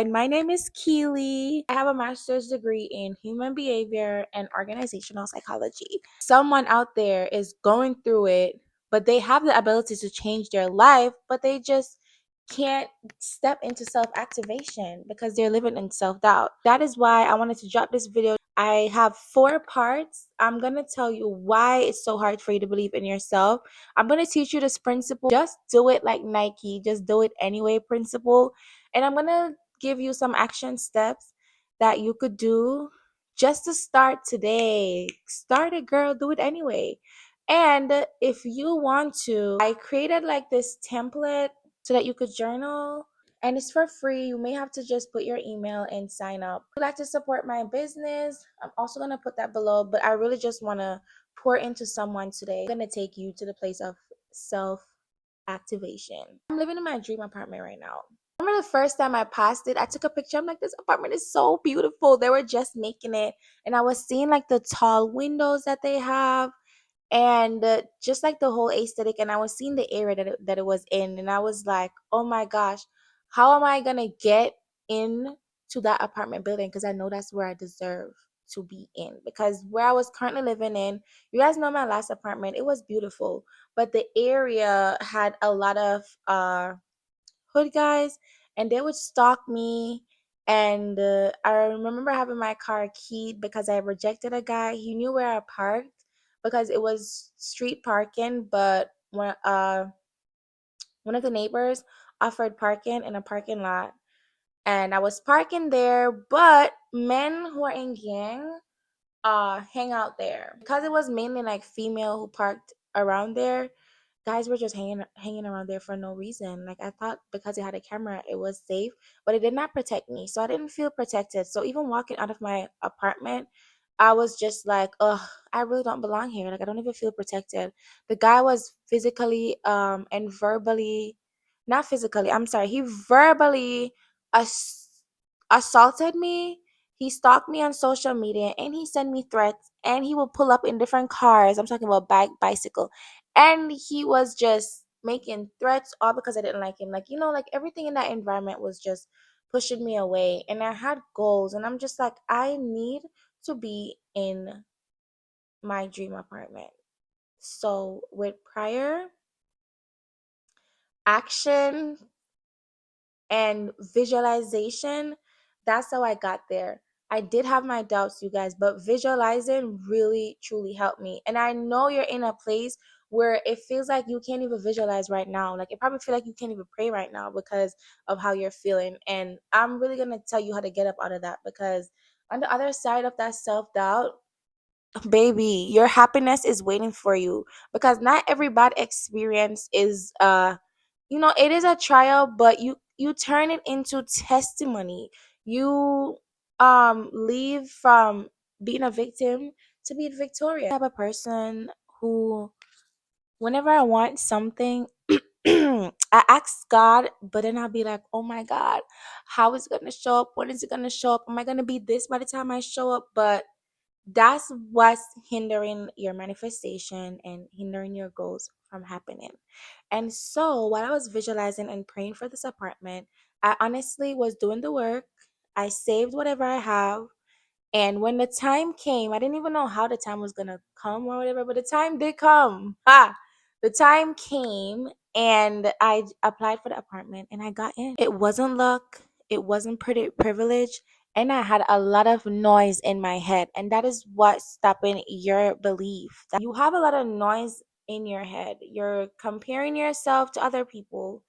And my name is Keely. I have a master's degree in human behavior and organizational psychology. Someone out there is going through it, but they have the ability to change their life, but they just can't step into self-activation because they're living in self-doubt. That is why I wanted to drop this video. I have 4 parts. I'm going to tell you why it's so hard for you to believe in yourself. I'm going to teach you this principle. Just do it like Nike. Just do it anyway principle. And I'm going to give you some action steps that you could do just to start today. Start it, girl. Do it anyway. And if you want to, I created like this template so that you could journal, and it's for free. You may have to just put your email and sign up. If you'd like to support my business, I'm also going to put that below, but I really just want to pour into someone today. I'm going to take you to the place of self activation. I'm living in my dream apartment right now. I remember the first time I passed it, I took a picture. I'm like, this apartment is so beautiful. They were just making it, and I was seeing like the tall windows that they have, and just like the whole aesthetic, and I was seeing the area that it was in, and I was like, oh my gosh, how am I gonna get in to that apartment building? Because I know that's where I deserve to be in, because where I was currently living in, you guys know my last apartment, it was beautiful, but the area had a lot of hood guys, and they would stalk me. And I remember having my car keyed because I rejected a guy. He knew where I parked because it was street parking, but one of the neighbors offered parking in a parking lot, and I was parking there, but men who are in gang hang out there. Because it was mainly like female who parked around there, guys were just hanging around there for no reason. Like, I thought because it had a camera it was safe, but it did not protect me, so I didn't feel protected. So even walking out of my apartment, I was just like, ugh, I really don't belong here. Like, I don't even feel protected. The guy was physically and verbally, not physically, I'm sorry, he verbally ass- assaulted me. He stalked me on social media, and he sent me threats, and he would pull up in different cars. I'm talking about bicycle. And he was just making threats all because I didn't like him. Like, like everything in that environment was just pushing me away. And I had goals, and I'm just like, I need to be in my dream apartment. So with prior action and visualization, that's how I got there. I did have my doubts, you guys, but visualizing really truly helped me. And I know you're in a place where it feels like you can't even visualize right now. Like, it probably feel like you can't even pray right now because of how you're feeling. And I'm really going to tell you how to get up out of that, because on the other side of that self-doubt, baby, your happiness is waiting for you, because not every bad experience is it is a trial, but you turn it into testimony. You leave from being a victim to being victorious. I'm a person who, whenever I want something, I ask God, but then I'll be like, oh my God, how is it gonna show up? When is it gonna show up? Am I gonna be this by the time I show up? But that's what's hindering your manifestation and hindering your goals from happening. And so while I was visualizing and praying for this apartment, I honestly was doing the work. I saved whatever I have. And when the time came, I didn't even know how the time was gonna come or whatever, but the time did come. The time came, and I applied for the apartment and I got in. It wasn't luck, it wasn't pretty privilege, and I had a lot of noise in my head. And that is what's stopping your belief. That you have a lot of noise in your head. You're comparing yourself to other people,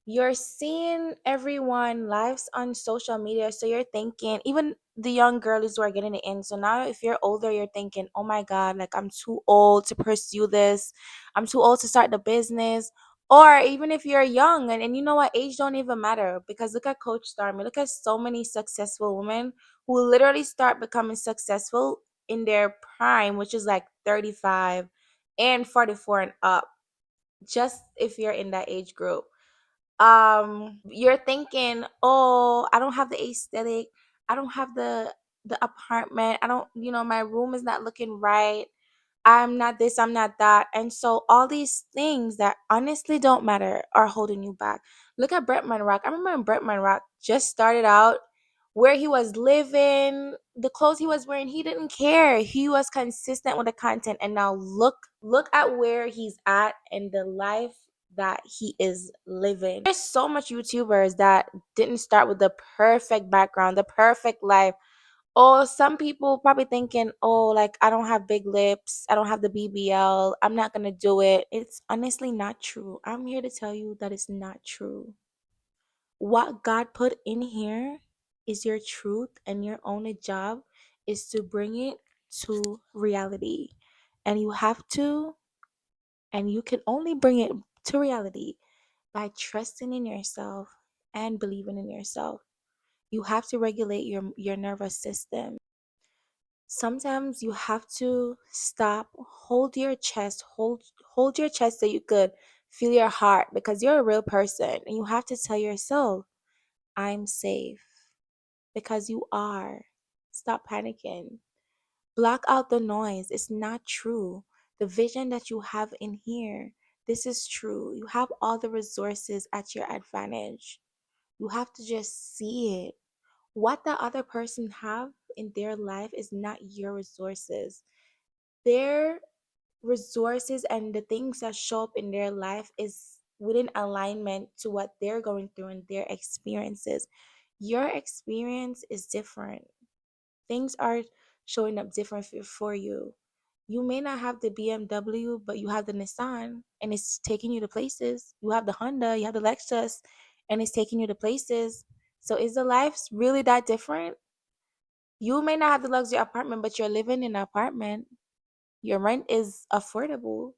you're seeing everyone lives on social media, so you're thinking, even the young girlies who are getting it in, so now if you're older, you're thinking, oh my God, like, I'm too old to pursue this, I'm too old to start the business. Or even if you're young, and you know what, age don't even matter, because look at Coach Stormy, look at so many successful women who literally start becoming successful in their prime, which is like 35 and 44 and up, just if you're in that age group. You're thinking, oh, I don't have the aesthetic, I don't have the apartment, I don't, my room is not looking right, I'm not this, I'm not that. And so all these things that honestly don't matter are holding you back. Look at Brett Rock. I remember when Brett Rock just started out, where he was living, the clothes he was wearing, he didn't care. He was consistent with the content. And now look at where he's at and the life that he is living. There's so much YouTubers that didn't start with the perfect background, the perfect life. Or some people probably thinking, oh, like, I don't have big lips, I don't have the BBL, I'm not gonna do it. It's honestly not true. I'm here to tell you that it's not true. What God put in here is your truth, and your only job is to bring it to reality. And you have to, and you can only bring it to reality by trusting in yourself and believing in yourself. You have to regulate your nervous system. Sometimes you have to stop, hold your chest, hold your chest so you could feel your heart, because you're a real person, and you have to tell yourself, I'm safe, because you are. Stop panicking. Block out the noise. It's not true. The vision that you have in here, this is true. You have all the resources at your advantage. You have to just see it. What the other person have in their life is not your resources. Their resources and the things that show up in their life is within alignment to what they're going through and their experiences. Your experience is different. Things are showing up different for you. You may not have the BMW, but you have the Nissan, and it's taking you to places. You have the Honda, you have the Lexus, and it's taking you to places. So is the life really that different? You may not have the luxury apartment, but you're living in an apartment. Your rent is affordable.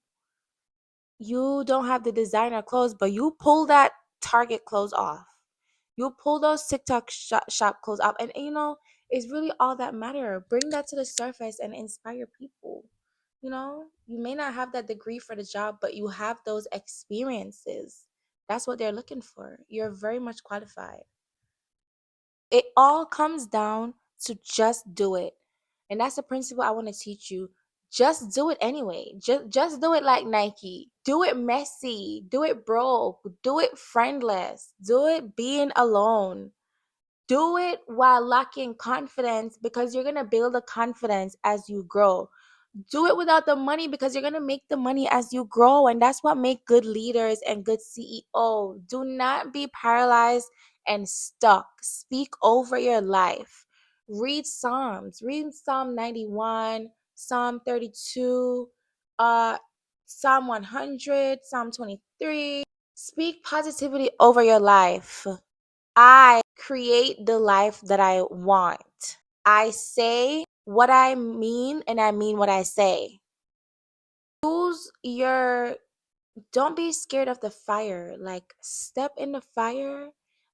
You don't have the designer clothes, but you pull that Target clothes off. You pull those TikTok shop clothes off. And it's really all that matter. Bring that to the surface and inspire people. You may not have that degree for the job, but you have those experiences. That's what they're looking for. You're very much qualified. It all comes down to just do it. And that's the principle I want to teach you. Just do it anyway. Just do it like Nike. Do it messy. Do it broke. Do it friendless. Do it being alone. Do it while lacking confidence, because you're going to build a confidence as you grow. Do it without the money, because you're going to make the money as you grow, and that's what make good leaders and good CEO. Do not be paralyzed and stuck. Speak over your life. Read Psalms. Read Psalm 91, Psalm 32, Psalm 100, Psalm 23. Speak positivity over your life. I create the life that I want. I say what I mean, and I mean what I say. Use your Don't be scared of the fire. Like, step in the fire,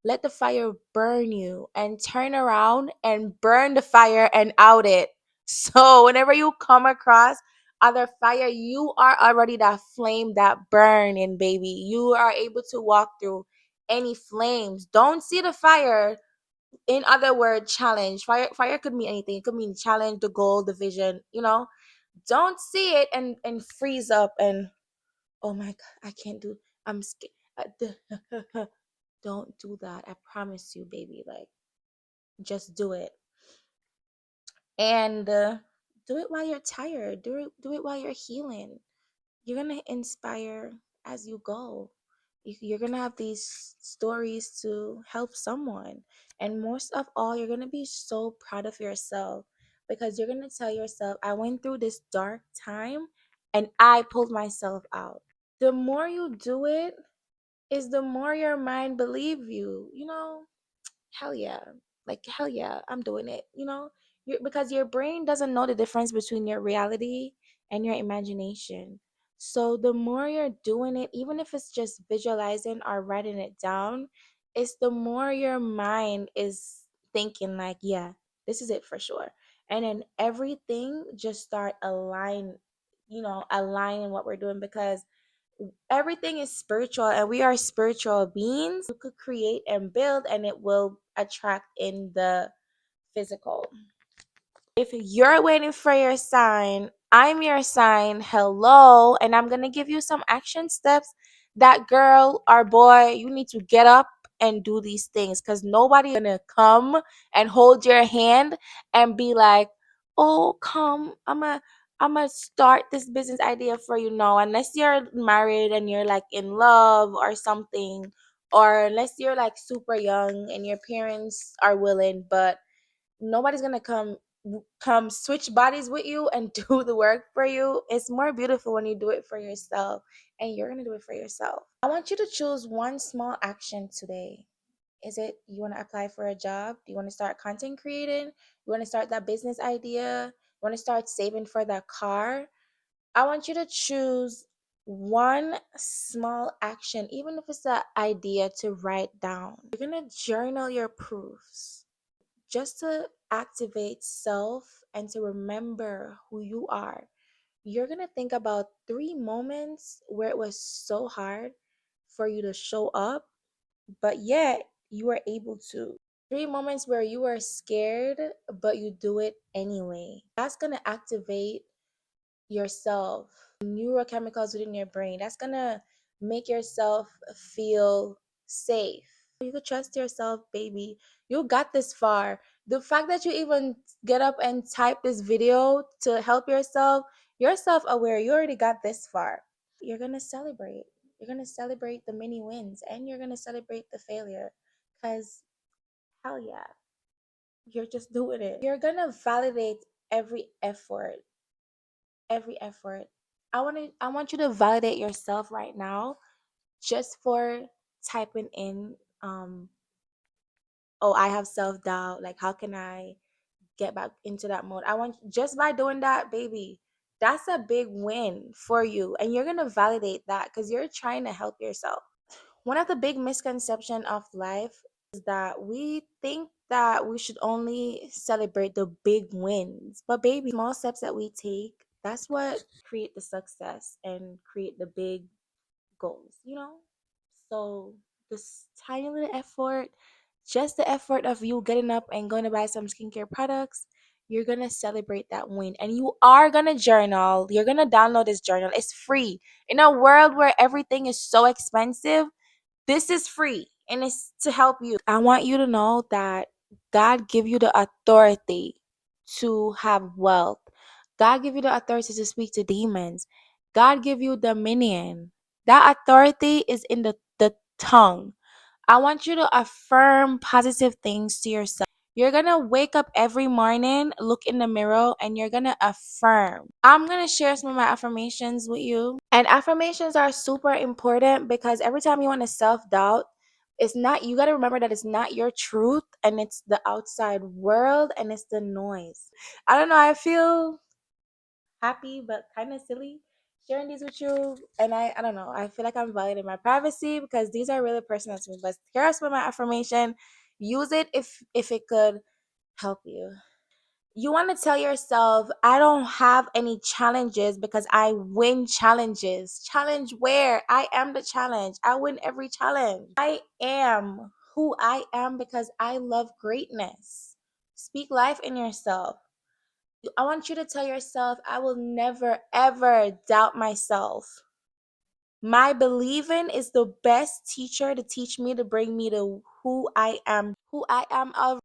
let the fire burn you, and turn around and burn the fire and out it. So whenever you come across other fire, you are already that flame that burning, baby. You are able to walk through any flames. Don't see the fire. In other words, challenge. Fire could mean anything. It could mean challenge, the goal, the vision. Don't see it and freeze up and, oh my God, I can't do. I'm scared. Don't do that. I promise you, baby. Like, just do it. And do it while you're tired. Do it while you're healing. You're gonna inspire as you go. You're gonna have these stories to help someone, and most of all, you're gonna be so proud of yourself, because you're gonna tell yourself, I went through this dark time and I pulled myself out. The more you do it, is the more your mind believe you. Hell yeah. Like, hell yeah, I'm doing it. Because your brain doesn't know the difference between your reality and your imagination. So the more you're doing it, even if it's just visualizing or writing it down, it's the more your mind is thinking like, yeah, this is it for sure. And then everything just start aligning what we're doing, because everything is spiritual and we are spiritual beings. You could create and build, and it will attract in the physical. If you're waiting for your sign, I'm your sign. Hello. And I'm going to give you some action steps that girl or boy, you need to get up and do these things because nobody going to come and hold your hand and be like, oh, come, I'm gonna start this business idea for you. No, unless you're married and you're like in love or something, or unless you're like super young and your parents are willing, but nobody's gonna come switch bodies with you and do the work for you. It's more beautiful when you do it for yourself, and you're gonna do it for yourself. I want you to choose one small action today. Is it you want to apply for a job? Do you want to start content creating? You want to start that business idea? You want to start saving for that car? I want you to choose one small action, even if it's an idea to write down. You're going to journal your proofs just to activate self and to remember who you are. You're going to think about 3 moments where it was so hard for you to show up, but yet you were able to. 3 moments where you were scared, but you do it anyway. That's going to activate yourself, neurochemicals within your brain. That's gonna make yourself feel safe. You could trust yourself, baby. You got this far. The fact that you even get up and type this video to help yourself, you're self-aware. You already got this far. You're gonna celebrate. You're gonna celebrate the mini wins and you're gonna celebrate the failure. Cause hell yeah, you're just doing it. You're gonna validate every effort every effort. I want you to validate yourself right now just for typing in oh, I have self-doubt. Like how can I get back into that mode? I want just by doing that, baby. That's a big win for you and you're going to validate that cuz you're trying to help yourself. One of the big misconceptions of life is that we think that we should only celebrate the big wins. But baby, small steps that we take, that's what create the success and create the big goals. So this tiny little effort, just the effort of you getting up and going to buy some skincare products, you're gonna celebrate that win. And you are gonna journal. You're gonna download this journal. It's free. In a world where everything is so expensive, this is free and it's to help you. I want you to know that God give you the authority to have wealth. God give you the authority to speak to demons. God give you dominion. That authority is in the tongue. I want you to affirm positive things to yourself. You're going to wake up every morning, look in the mirror, and you're going to affirm. I'm going to share some of my affirmations with you. And affirmations are super important because every time you want to self doubt, it's not, you got to remember that it's not your truth and it's the outside world and it's the noise. I don't know. I feel happy but kind of silly sharing these with you, and I don't know, I feel like I'm violating my privacy because these are really personal to me. But here are some of my affirmation. Use it if it could help you. You want to tell yourself, I don't have any challenges because I win challenges. Challenge where? I am the challenge. I win every challenge. I am who I am because I love greatness. Speak life in yourself. I want you to tell yourself, I will never, ever doubt myself. My believing is the best teacher to teach me to bring me to who I am